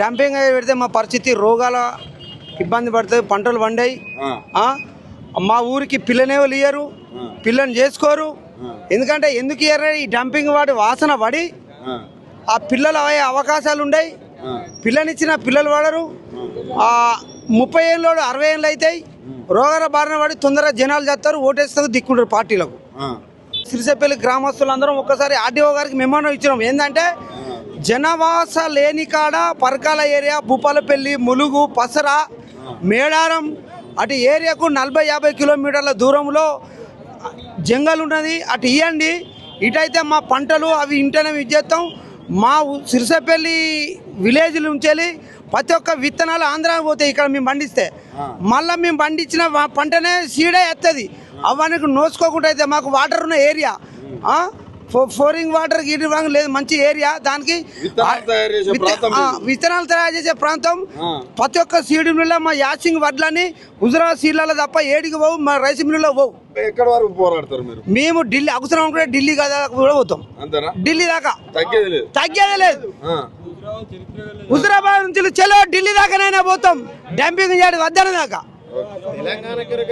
Dumping yard పెడితే మా పరిస్థితి రోగాల ఇబ్బంది పడుతుంది, పంటలు పండాయి. మా ఊరికి పిల్లనేవాళ్ళు ఇయ్యరు, పిల్లని చేసుకోరు. ఎందుకంటే ఎందుకు ఇయ్యరు? ఈ డంపింగ్ వాడి వాసన పడి ఆ పిల్లలు అయ్యే అవకాశాలు ఉన్నాయి. పిల్లనిచ్చిన పిల్లలు పడరు. 30 ఏళ్ళు 60 ఏళ్ళు అవుతాయి. రోగాల బారిన పడి తొందరగా జనాలు చేస్తారు, ఓటేస్తారు, దిక్కుంటారు పార్టీలకు. సిరిసేపల్లి గ్రామస్తులందరం ఒక్కసారి ఆర్డీఓ గారికి మెమోనం ఇచ్చినాం. ఏంటంటే జనవాస లేని కాడ పరకాల ఏరియా, భూపాలపల్లి, ములుగు, పసరా, మేడారం అటు ఏరియాకు 40-50 కిలోమీటర్ల దూరంలో జంగల్ ఉన్నది. అటు ఇవ్వండి. ఇటైతే మా పంటలు అవి ఇంటనే ఇచ్చేస్తాం. మా సిరిసేపల్లి విలేజ్ నుంచి ప్రతి ఒక్క విత్తనాలు ఆంధ్రాకి పోతాయి. ఇక్కడ మేము పండిస్తే మళ్ళీ మేము పండించిన పంటనే సీడే ఎత్తది. అవన్నీ నోసుకోకుండా అయితే మాకు వాటర్ ఉన్న ఏరియా, ఫోరింగ్ వాటర్ గిరి లేదు, మంచి ఏరియా. దానికి విత్తనాలు తయారు చేసే ప్రాంతం. ప్రతి ఒక్క సీడ్ మిల్ల మా యాసింగ్ వడ్లని హుజరాబాద్ సీడ్లలో తప్ప ఏడికి పోవు, మా రైస్ మిల్లులో పోవు. ఎక్కడ వరకు పోరాడతారు మీరు? మేము ఢిల్లీ అవసరం అనుకుంటే ఢిల్లీ దాకా కూడా పోతాం. ఢిల్లీ దాకా తగ్గేదే లేదు. హుజరాబాద్ నుంచి చలో ఢిల్లీ దాకానైనా పోతాం, డంపింగ్ యార్డ్ వద్దన దాకా.